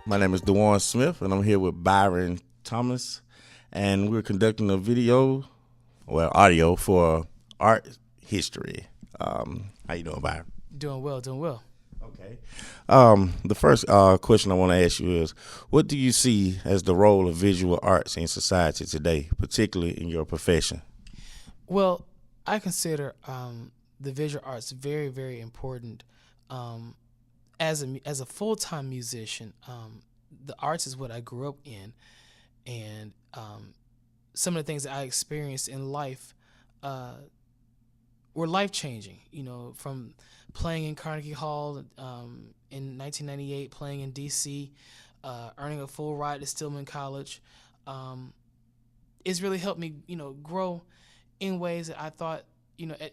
My name is DeWarren Smith, and I'm here with Byron Thomas, and we're conducting a audio for art history. How you doing, Byron? Doing well, doing well. Okay. The first question I want to ask you is, what do you see as the role of visual arts in society today, particularly in your profession? Well, I consider the visual arts very, very important. As a full time musician, the arts is what I grew up in, and some of the things that I experienced in life were life changing. You know, from playing in Carnegie Hall in 1998, playing in D.C., earning a full ride to Stillman College. It's really helped me, grow in ways that I thought,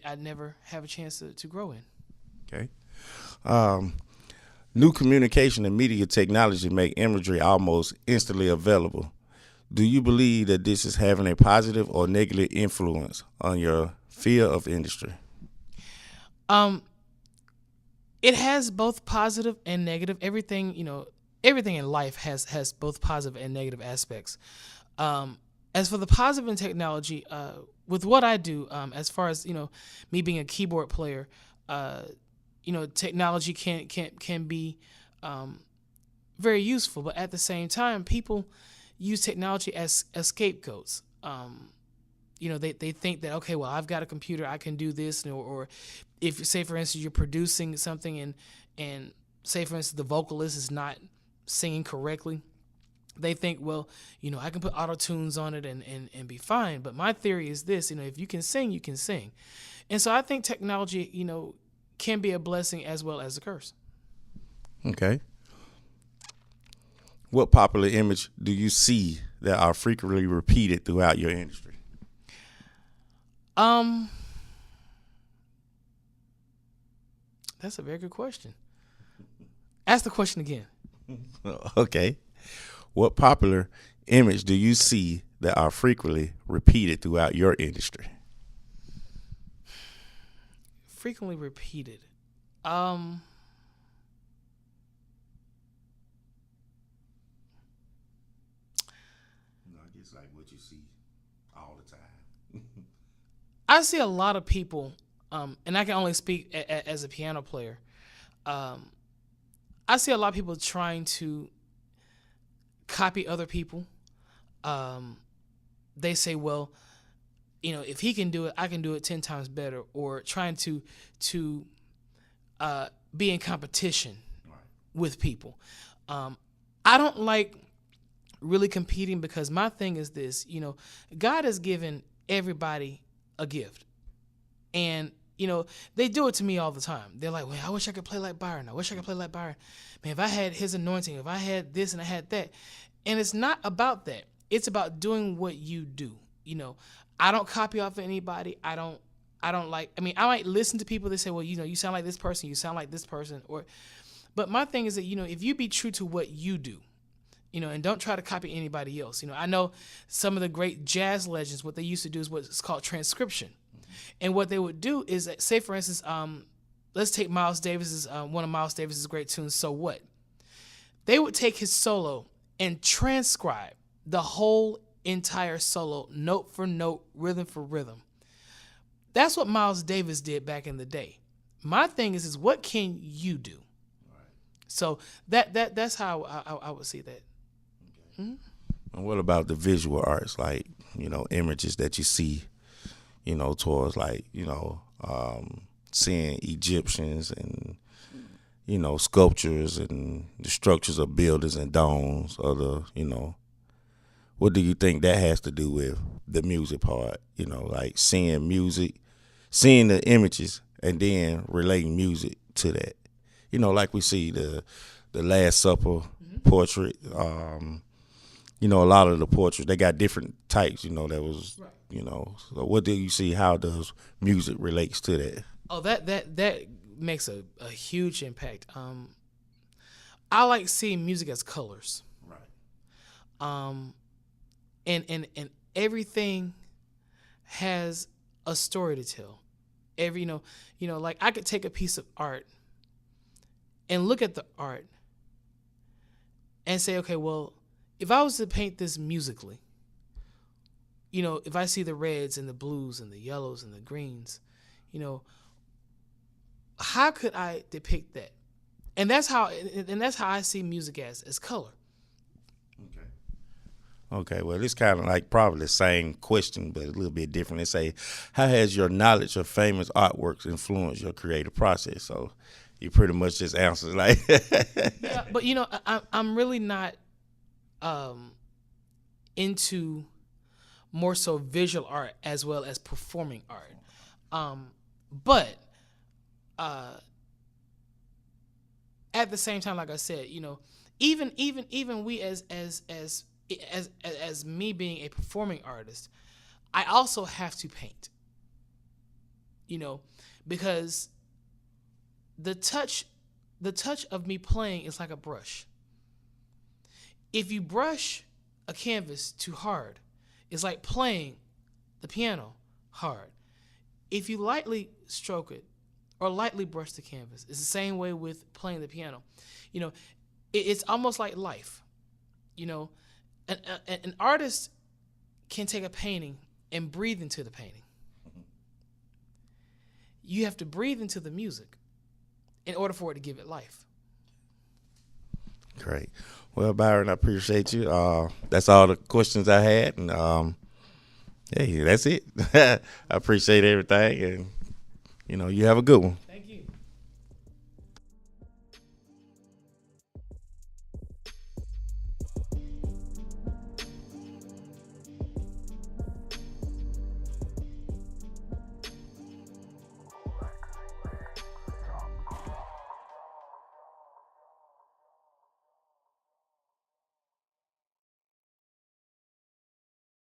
I'd never have a chance to grow in. Okay. New communication and media technology make imagery almost instantly available. Do you believe that this is having a positive or negative influence on your field of industry? It has both positive and negative. Everything in life has both positive and negative aspects. As for the positive in technology, with what I do, as far as me being a keyboard player, technology can be very useful, but at the same time, people use technology as scapegoats. They think that, okay, well, I've got a computer, I can do this, or if, say, for instance, you're producing something and say, for instance, the vocalist is not singing correctly, they think, well, I can put auto tunes on it and be fine. But my theory is this: if you can sing, you can sing, and so I think technology, can be a blessing as well as a curse. Okay. What popular image do you see that are frequently repeated throughout your industry? That's a very good question. Ask the question again. Okay. What popular image do you see that are frequently repeated throughout your industry? Frequently repeated. I guess like what you see all the time. I see a lot of people, and I can only speak as a piano player. I see a lot of people trying to copy other people. They say, well, if he can do it, I can do it 10 times better, or trying to be in competition with people. I don't like really competing, because my thing is this: God has given everybody a gift, and they do it to me all the time. They're like, well, I wish I could play like Byron. I wish I could play like Byron. Man, if I had his anointing, if I had this and I had that. And it's not about that. It's about doing what you do. I don't copy off of anybody. I don't like, I might listen to people that say, well, you sound like this person, you sound like this person, but my thing is that, if you be true to what you do, and don't try to copy anybody else. I know some of the great jazz legends, what they used to do is what's called transcription. And what they would do is, say, for instance, let's take Miles Davis's, one of Miles Davis's great tunes, So What? They would take his solo and transcribe the whole entire solo, note for note, rhythm for rhythm. That's what Miles Davis did back in the day. My thing is what can you do? Right. So that's how I would see that. Okay. Mm-hmm. And what about the visual arts, like, images that you see, towards like, seeing Egyptians and, sculptures and the structures of buildings and domes, or what do you think that has to do with the music part? Like seeing music, seeing the images, and then relating music to that. Like we see the Last Supper portrait. A lot of the portraits, they got different types. That was, So what do you see? How does music relates to that? Oh, that makes a huge impact. I like seeing music as colors. Right. And everything has a story to tell. every like I could take a piece of art and look at the art and say, okay, well, if I was to paint this musically, if I see the reds and the blues and the yellows and the greens, how could I depict that? And that's how I see music as color. Okay, well, it's kind of like probably the same question, but a little bit different. They say, how has your knowledge of famous artworks influenced your creative process? So you pretty much just answered like. Yeah, but I'm really not into more so visual art as well as performing art. But at the same time, like I said, even we as me being a performing artist, I also have to paint. Because the touch of me playing is like a brush. If you brush a canvas too hard, it's like playing the piano hard. If you lightly stroke it or lightly brush the canvas, it's the same way with playing the piano. It's almost like life. An artist can take a painting and breathe into the painting. You have to breathe into the music in order for it to give it life. Great. Well, Byron, I appreciate you. That's all the questions I had, and hey, that's it. I appreciate everything, and you have a good one.